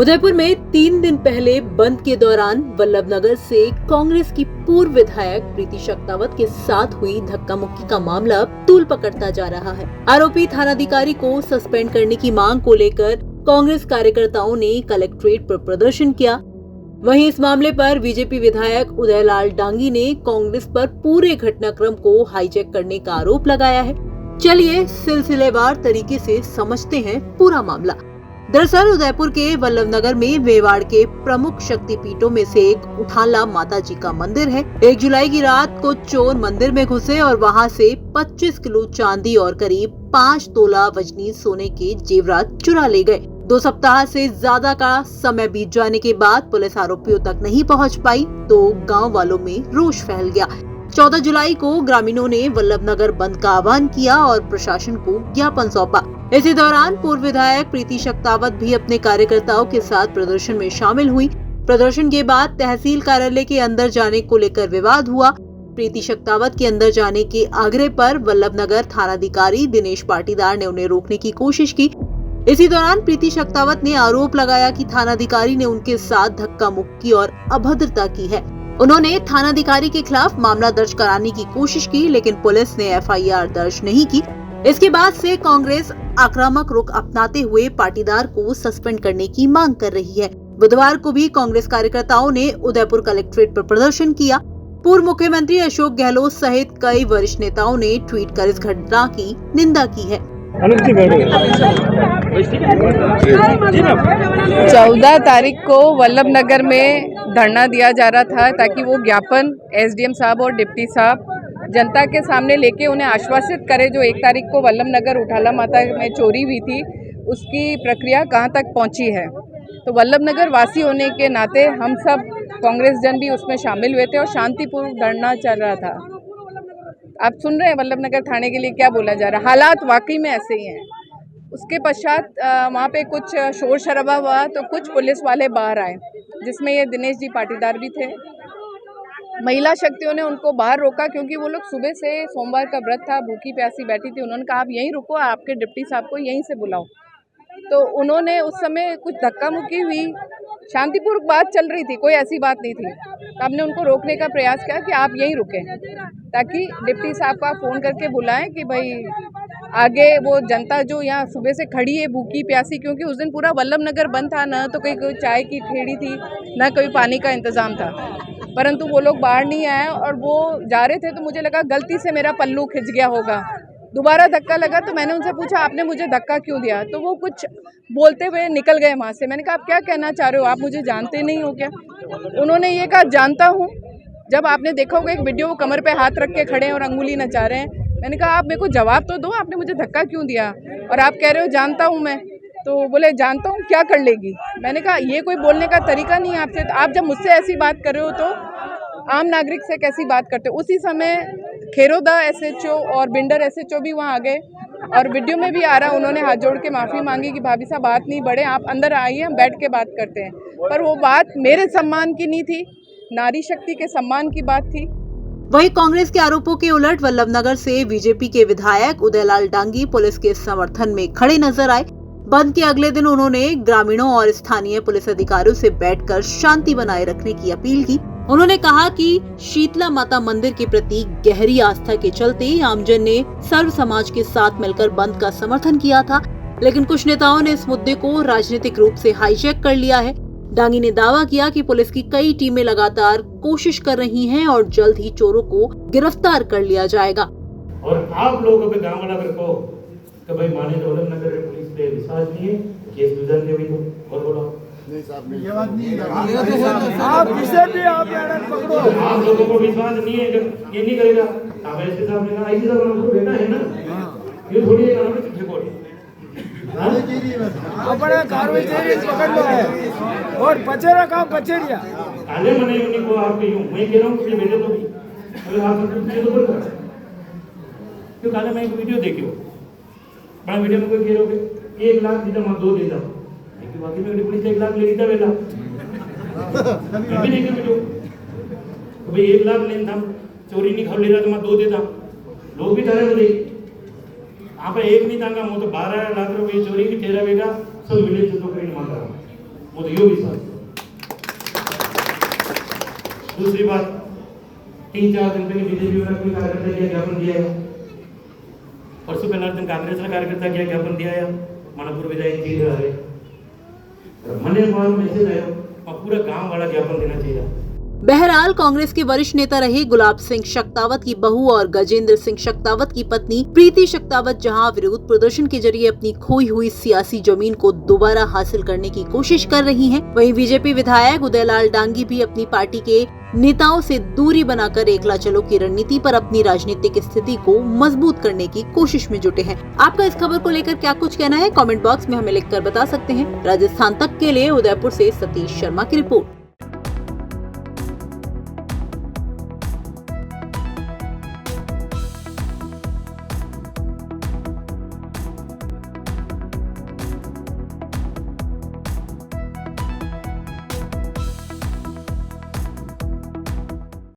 उदयपुर में 3 दिन पहले बंद के दौरान वल्लभनगर से कांग्रेस की पूर्व विधायक प्रीति शक्तावत के साथ हुई धक्का मुक्की का मामला अब तूल पकड़ता जा रहा है। आरोपी थानाधिकारी को सस्पेंड करने की मांग को लेकर कांग्रेस कार्यकर्ताओं ने कलेक्ट्रेट पर प्रदर्शन किया। वहीं इस मामले पर बीजेपी विधायक उदयलाल डांगी ने कांग्रेस पर पूरे घटनाक्रम को हाईजैक करने का आरोप लगाया है। चलिए सिलसिलेवार तरीके से समझते हैं पूरा मामला। दरअसल उदयपुर के वल्लभनगर में मेवाड़ के प्रमुख शक्तिपीठों में से एक उठाला माता जी का मंदिर है। 1 जुलाई की रात को चोर मंदिर में घुसे और वहां से 25 किलो चांदी और करीब 5 तोला वजनी सोने के जेवरात चुरा ले गए। 2 सप्ताह से ज्यादा का समय बीत जाने के बाद पुलिस आरोपियों तक नहीं पहुंच पाई तो गांव वालों में रोष फैल गया। 14 जुलाई को ग्रामीणों ने वल्लभनगर बंद का आह्वान किया और प्रशासन को ज्ञापन सौंपा। इसी दौरान पूर्व विधायक प्रीति शक्तावत भी अपने कार्यकर्ताओं के साथ प्रदर्शन में शामिल हुई। प्रदर्शन के बाद तहसील कार्यालय के अंदर जाने को लेकर विवाद हुआ। प्रीति शक्तावत के अंदर जाने के आग्रह पर वल्लभनगर थानाधिकारी दिनेश पाटीदार ने उन्हें रोकने की कोशिश की। इसी दौरान प्रीति शक्तावत ने आरोप लगाया कि थानाधिकारी ने उनके साथ धक्का मुक्की और अभद्रता की है। उन्होंने थानाधिकारी के खिलाफ मामला दर्ज कराने की कोशिश की, लेकिन पुलिस ने एफआईआर दर्ज नहीं की। इसके बाद से कांग्रेस आक्रामक रुख अपनाते हुए पाटीदार को सस्पेंड करने की मांग कर रही है। बुधवार को भी कांग्रेस कार्यकर्ताओं ने उदयपुर कलेक्ट्रेट पर प्रदर्शन किया। पूर्व मुख्यमंत्री अशोक गहलोत सहित कई वरिष्ठ नेताओं ने ट्वीट कर इस घटना की निंदा की है। 14 तारीख को वल्लभनगर में धरना दिया जा रहा था ताकि वो ज्ञापन एसडीएम साहब और डिप्टी साहब जनता के सामने लेके उन्हें आश्वासित करे जो 1 तारीख को वल्लभनगर उठाला माता में चोरी हुई थी उसकी प्रक्रिया कहां तक पहुंची है। तो वल्लभनगर वासी होने के नाते हम सब कांग्रेस जन भी उसमें शामिल हुए थे और शांतिपूर्ण धरना चल रहा था। आप सुन रहे हैं वल्लभनगर थाने के लिए क्या बोला जा रहा है। हालात वाकई में ऐसे ही हैं। उसके पश्चात वहाँ पे कुछ शोर शराबा हुआ तो कुछ पुलिस वाले बाहर आए, जिसमें ये दिनेश जी पाटीदार भी थे। महिला शक्तियों ने उनको बाहर रोका क्योंकि वो लोग सुबह से सोमवार का व्रत था, भूखी प्यासी बैठी थी। उन्होंने कहा आप यहीं रुको, आपके डिप्टी साहब को यहीं से बुलाओ। तो उन्होंने उस समय कुछ धक्का मुक्की हुई, शांतिपूर्वक बात चल रही थी, कोई ऐसी बात नहीं थी। तो हमने उनको रोकने का प्रयास किया कि आप यहीं रुकें ताकि डिप्टी साहब को आप फ़ोन करके बुलाएं कि भाई आगे वो जनता जो यहाँ सुबह से खड़ी है भूखी प्यासी, क्योंकि उस दिन पूरा वल्लभनगर बंद था, ना तो कोई चाय की ठेड़ी थी, ना कोई पानी का इंतज़ाम था। परंतु वो लोग बाहर नहीं आए और वो जा रहे थे तो मुझे लगा गलती से मेरा पल्लू खिंच गया होगा। दोबारा धक्का लगा तो मैंने उनसे पूछा आपने मुझे धक्का क्यों दिया, तो वो कुछ बोलते हुए निकल गए वहाँ से। मैंने कहा आप क्या कहना चाह रहे हो, आप मुझे जानते नहीं हो क्या? उन्होंने ये कहा जानता हूँ। जब आपने देखा होगा एक वीडियो वो कमर पे हाथ रख के खड़े हैं और अंगुली नचा रहे हैं। मैंने कहा आप मेरे को जवाब तो दो, आपने मुझे धक्का क्यों दिया? और आप कह रहे हो जानता हूँ मैं। तो बोले जानता हूँ क्या कर लेगी? मैंने कहा ये कोई बोलने का तरीका नहीं है आपसे। आप जब मुझसे ऐसी बात कर रहे हो तो आम नागरिक से कैसी बात करते हो? उसी समय खेरोदा एसएचओ और बिंडर एसएचओ भी वहाँ आ गए और वीडियो में भी आ रहा, उन्होंने हाथ जोड़ के माफ़ी मांगी कि भाभी साहब बात नहीं बढ़े, आप अंदर आइए, हम बैठ के बात करते हैं। पर वो बात मेरे सम्मान की नहीं थी, नारी शक्ति के सम्मान की बात थी। वहीं कांग्रेस के आरोपों के उलट वल्लभनगर से बीजेपी के विधायक उदयलाल डांगी पुलिस के समर्थन में खड़े नजर आए। बंद के अगले दिन उन्होंने ग्रामीणों और स्थानीय पुलिस अधिकारियों से बैठकर शांति बनाए रखने की अपील की। उन्होंने कहा कि शीतला माता मंदिर के प्रति गहरी आस्था के चलते आमजन ने सर्व समाज के साथ मिलकर बंद का समर्थन किया था, लेकिन कुछ नेताओं ने इस मुद्दे को राजनीतिक रूप से हाईजैक कर लिया है। डांगी ने दावा किया कि पुलिस की कई टीमें लगातार कोशिश कर रही हैं और जल्द ही चोरों को गिरफ्तार कर लिया जाएगा। और आप लोगों के गांव वाला को कि भाई माने तो वल्लभनगर में पुलिस पे विश्वास नहीं है, केस गुजर के भी तो और बोलो नहीं साहब ये बात नहीं है। आप किसे भी आप पकड़ो, आप लोगों को विश्वास नहीं है, ये नहीं करेगा। आप ऐसे साहब ने कहा ऐसे साहब हमको बेटा है ना, ये थोड़ी एक आराम से ठेकोड़ी अपने कार्रवाई तेरी पकड़ लो है और बचेरा काम बचेरिया काले मने उन्हीं को आप यूं मैं कह रहा हूं कि बेटे तो भी अगर आप कुछ तो कर क्यों काले मैं एक वीडियो देखियो बड़ा वीडियो में कोई कह रहे हो 1 लाख दीदा मैं 2 देता लेकिन बाकी में पुलिस 1 लाख ले लेता बेटा भी नहीं वीडियो तो भाई 1 लाख लेन था चोरी नहीं खा ले रहा तो मैं 2 देता लोग भी तरह बोले आप एक नहीं तांगा मैं तो 12 लाख रुपए चोरी की 13 वेगा सब विलेज तो कहीं मांग रहा वो तो यो भी साथ। दूसरी बात, 3-4 दिन पहले बीजेपी वाला कोई कार्यकर्ता क्या ज्ञापन दिया है, परसों पहला दिन कांग्रेस का कार्यकर्ता क्या ज्ञापन दिया है, मनपुर विधायक जी रहे मने मैसेज आया और पूरा गांव वाला ज्ञापन देना चाहिए। बहरहाल कांग्रेस के वरिष्ठ नेता रहे गुलाब सिंह शक्तावत की बहू और गजेंद्र सिंह शक्तावत की पत्नी प्रीति शक्तावत जहां विरोध प्रदर्शन के जरिए अपनी खोई हुई सियासी जमीन को दोबारा हासिल करने की कोशिश कर रही हैं, वहीं बीजेपी विधायक उदयलाल डांगी भी अपनी पार्टी के नेताओं से दूरी बनाकर एकला चलो की रणनीति पर अपनी राजनीतिक स्थिति को मजबूत करने की कोशिश में जुटे हैं। आपका इस खबर को लेकर क्या कुछ कहना है, कमेंट बॉक्स में हमें लिखकर बता सकते हैं। राजस्थान तक के लिए उदयपुर से सतीश शर्मा की रिपोर्ट।